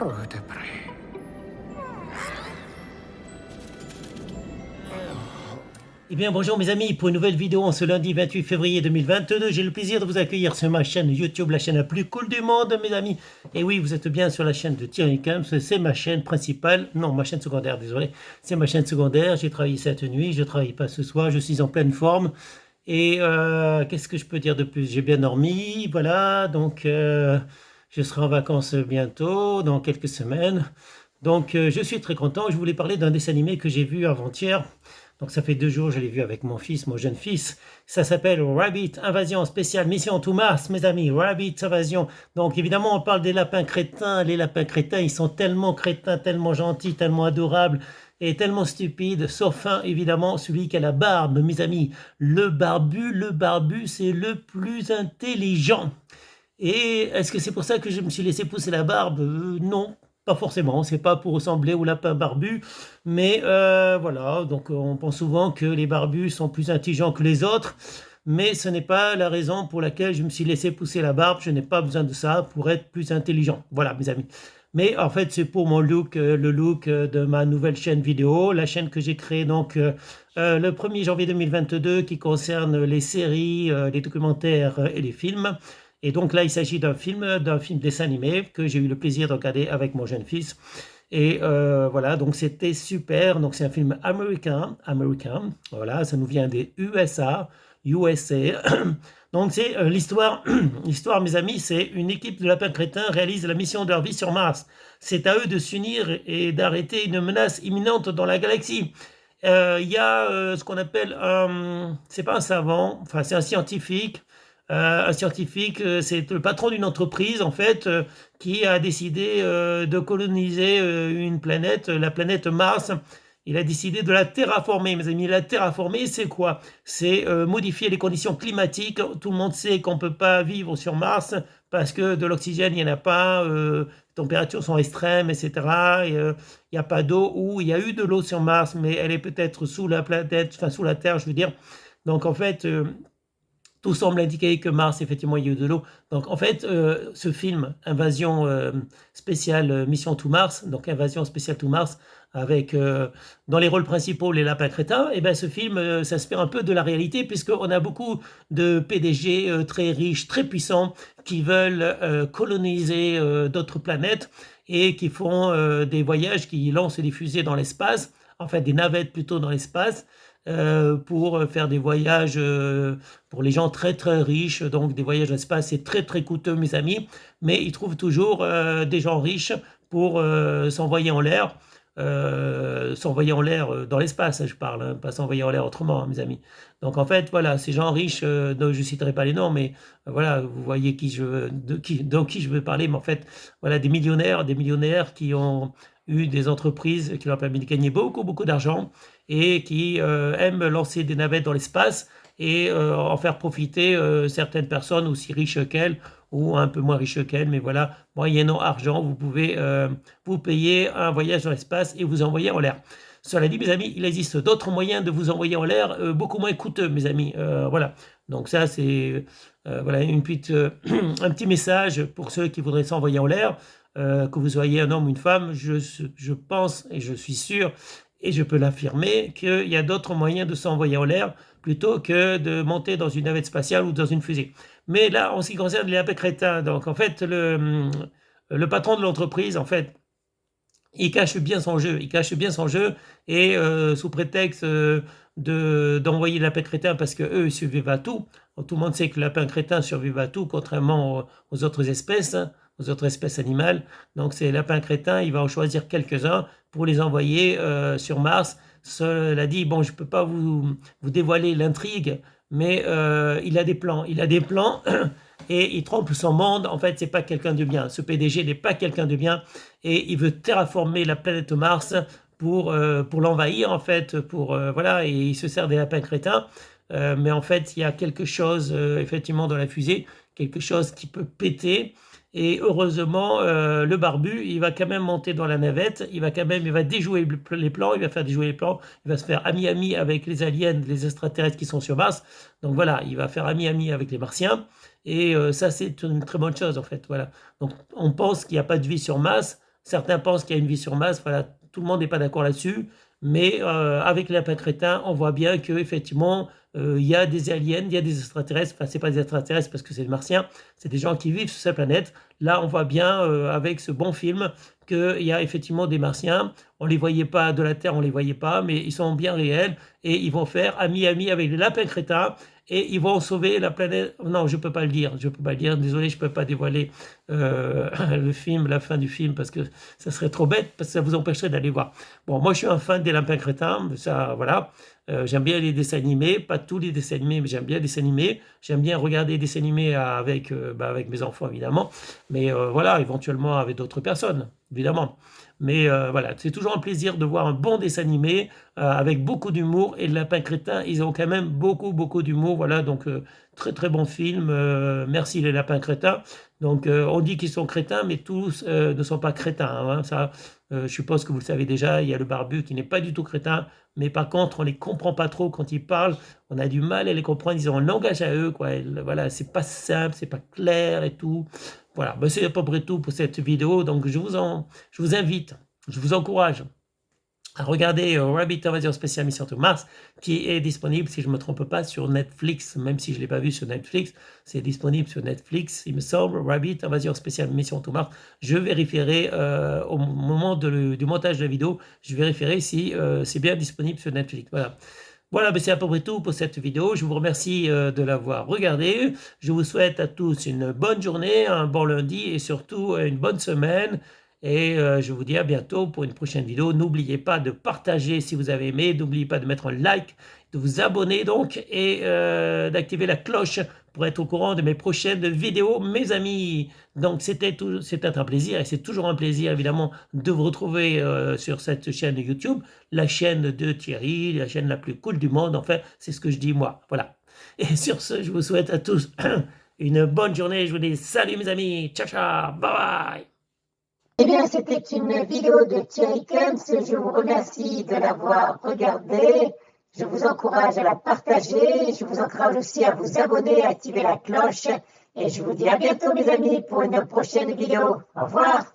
Oh, t'es prêt. Eh bien, bonjour mes amis, pour une nouvelle vidéo en ce lundi 28 février 2022, j'ai le plaisir de vous accueillir sur ma chaîne YouTube, la chaîne la plus cool du monde, mes amis. Et oui, vous êtes bien sur la chaîne de Thierry Camps, c'est ma chaîne principale, non, ma chaîne secondaire, désolé, c'est ma chaîne secondaire, j'ai travaillé cette nuit, je ne travaille pas ce soir, je suis en pleine forme. Et qu'est-ce que je peux dire de plus? J'ai bien dormi, voilà, donc je serai en vacances bientôt, dans quelques semaines. Donc je suis très content, je voulais parler d'un dessin animé que j'ai vu avant-hier. Donc ça fait 2 jours, je l'ai vu avec mon fils, mon jeune fils. Ça s'appelle Rabbit Invasion spéciale Mission to Mars, mes amis. Rabbit Invasion. Donc évidemment, on parle des lapins crétins. Les lapins crétins, ils sont tellement crétins, tellement gentils, tellement adorables et tellement stupides. Sauf un, évidemment, celui qui a la barbe, mes amis. Le barbu, c'est le plus intelligent. Et est-ce que c'est pour ça que je me suis laissé pousser la barbe? Non, pas forcément. C'est pas pour ressembler au lapin barbu, mais voilà. Donc on pense souvent que les barbus sont plus intelligents que les autres, mais ce n'est pas la raison pour laquelle je me suis laissé pousser la barbe. Je n'ai pas besoin de ça pour être plus intelligent. Voilà, mes amis. Mais en fait, c'est pour mon look, le look de ma nouvelle chaîne vidéo, la chaîne que j'ai créée donc le 1er janvier 2022 qui concerne les séries, les documentaires et les films. Et donc là, il s'agit d'un film dessin animé que j'ai eu le plaisir de regarder avec mon jeune fils. Et voilà, donc c'était super. Donc c'est un film américain. Voilà, ça nous vient des USA. Donc c'est l'histoire, l'histoire, mes amis, c'est une équipe de lapins crétins réalise la mission de leur vie sur Mars. C'est à eux de s'unir et d'arrêter une menace imminente dans la galaxie. Il y a ce qu'on appelle c'est pas un savant, enfin c'est un scientifique. C'est le patron d'une entreprise en fait qui a décidé de coloniser une planète, la planète Mars. Il a décidé de la terraformer, mes amis. La terraformer, c'est quoi? C'est modifier les conditions climatiques. Tout le monde sait qu'on ne peut pas vivre sur Mars parce que de l'oxygène, il n'y en a pas, les températures sont extrêmes, etc. Il n'y a pas d'eau, ou il y a eu de l'eau sur Mars, mais elle est peut-être sous la planète, enfin sous la Terre, je veux dire. Donc en fait, tout semble indiquer que Mars, effectivement, il y a eu de l'eau. Donc, en fait, ce film, Invasion spéciale Mission to Mars, donc Invasion spéciale to Mars, avec dans les rôles principaux les lapins crétins, et ben ce film s'inspire un peu de la réalité, puisqu'on a beaucoup de PDG très riches, très puissants, qui veulent coloniser d'autres planètes et qui font des voyages, qui lancent des fusées dans l'espace, en fait des navettes plutôt dans l'espace, pour faire des voyages pour les gens très très riches. Donc des voyages dans l'espace, c'est très très coûteux, mes amis, mais ils trouvent toujours des gens riches pour s'envoyer en l'air. S'envoyer en l'air dans l'espace, je parle, hein, pas s'envoyer en l'air autrement, hein, mes amis. Donc en fait, voilà, ces gens riches, dont je ne citerai pas les noms, mais voilà, vous voyez dans qui je veux parler, mais en fait, voilà, des millionnaires qui ont eu des entreprises qui leur ont permis de gagner beaucoup, beaucoup d'argent et qui aiment lancer des navettes dans l'espace et en faire profiter certaines personnes aussi riches qu'elles ou un peu moins riches qu'elles, mais voilà, moyennant argent, vous pouvez vous payer un voyage dans l'espace et vous envoyer en l'air. Cela dit, mes amis, il existe d'autres moyens de vous envoyer en l'air, beaucoup moins coûteux, mes amis. Voilà. Donc ça, c'est voilà un petit message pour ceux qui voudraient s'envoyer en l'air. Que vous soyez un homme ou une femme, je pense et je suis sûr, et je peux l'affirmer, qu'il y a d'autres moyens de s'envoyer en l'air plutôt que de monter dans une navette spatiale ou dans une fusée. Mais là, en ce qui concerne les lapins crétins, donc en fait, le patron de l'entreprise, en fait, il cache bien son jeu. Et sous prétexte d'envoyer le lapin crétin parce qu'eux, ils survivent à tout. Tout le monde sait que le lapin crétin survit à tout, contrairement aux autres espèces, hein, aux autres espèces animales. Donc ces lapins crétins, il va en choisir quelques-uns pour les envoyer sur Mars. Cela dit, bon, je ne peux pas vous dévoiler l'intrigue, mais il a des plans. Et il trompe son monde. En fait, c'est pas quelqu'un de bien. Ce PDG n'est pas quelqu'un de bien et il veut terraformer la planète Mars pour l'envahir, en fait, voilà, et il se sert des lapins crétins. Mais en fait, il y a quelque chose, effectivement, dans la fusée, quelque chose qui peut péter. Et heureusement, le barbu, il va quand même monter dans la navette, il va déjouer les plans, il va faire déjouer les plans, il va se faire ami-ami avec les aliens, les extraterrestres qui sont sur Mars. Donc voilà, il va faire ami-ami avec les Martiens. Et ça, c'est une très bonne chose, en fait. Voilà. Donc on pense qu'il n'y a pas de vie sur Mars, Certains pensent qu'il y a une vie sur Mars, voilà, tout le monde n'est pas d'accord là-dessus, mais avec les lapins crétins, on voit bien qu'effectivement, il y a des aliens, il y a des extraterrestres, enfin c'est pas des extraterrestres parce que c'est des martiens, c'est des gens qui vivent sur cette planète. Là, on voit bien avec ce bon film qu'il y a effectivement des martiens, on les voyait pas de la Terre, on les voyait pas, mais ils sont bien réels et ils vont faire ami-ami avec les lapins crétins et ils vont sauver la planète. Non, je peux pas le dire, je peux pas le dire, désolé, je peux pas dévoiler le film, la fin du film, parce que ça serait trop bête, parce que ça vous empêcherait d'aller voir. Bon, moi je suis un fan des lapins crétins, ça, voilà. J'aime bien les dessins animés, pas tous les dessins animés, mais j'aime bien les dessins animés. J'aime bien regarder des dessins animés avec mes enfants, évidemment. Mais voilà, éventuellement avec d'autres personnes, évidemment. Mais voilà, c'est toujours un plaisir de voir un bon dessin animé avec beaucoup d'humour. Et les lapins crétins, ils ont quand même beaucoup, beaucoup d'humour. Voilà, donc très, très bon film. Merci les lapins crétins. Donc on dit qu'ils sont crétins, mais tous ne sont pas crétins, hein. Ça, je suppose que vous le savez déjà. Il y a le barbu qui n'est pas du tout crétin, mais par contre, on les comprend pas trop quand ils parlent. On a du mal à les comprendre. Ils ont un langage à eux, quoi. Voilà, c'est pas simple, c'est pas clair et tout. Voilà, ben, c'est à peu près tout pour cette vidéo. Donc je vous invite, je vous encourage à regarder Rabbit Invasion spéciale Mission to Mars, qui est disponible, si je ne me trompe pas, sur Netflix, même si je ne l'ai pas vu sur Netflix, c'est disponible sur Netflix, il me semble, Rabbit Invasion spéciale Mission to Mars. Je vérifierai au moment du montage de la vidéo, je vérifierai si c'est bien disponible sur Netflix. Voilà. Voilà, ben c'est à peu près tout pour cette vidéo. Je vous remercie de l'avoir regardée. Je vous souhaite à tous une bonne journée, un bon lundi et surtout une bonne semaine. Et je vous dis à bientôt pour une prochaine vidéo. N'oubliez pas de partager si vous avez aimé. N'oubliez pas de mettre un like, de vous abonner donc et d'activer la cloche pour être au courant de mes prochaines vidéos, mes amis. Donc c'était un plaisir et c'est toujours un plaisir évidemment de vous retrouver sur cette chaîne YouTube, la chaîne de Thierry, la chaîne la plus cool du monde. Enfin, c'est ce que je dis moi. Voilà. Et sur ce, je vous souhaite à tous une bonne journée. Je vous dis salut mes amis. Ciao, ciao. Bye bye. Eh bien, c'était une vidéo de Thierry Kempf. Je vous remercie de l'avoir regardée. Je vous encourage à la partager. Je vous encourage aussi à vous abonner, à activer la cloche. Et je vous dis à bientôt, mes amis, pour une prochaine vidéo. Au revoir.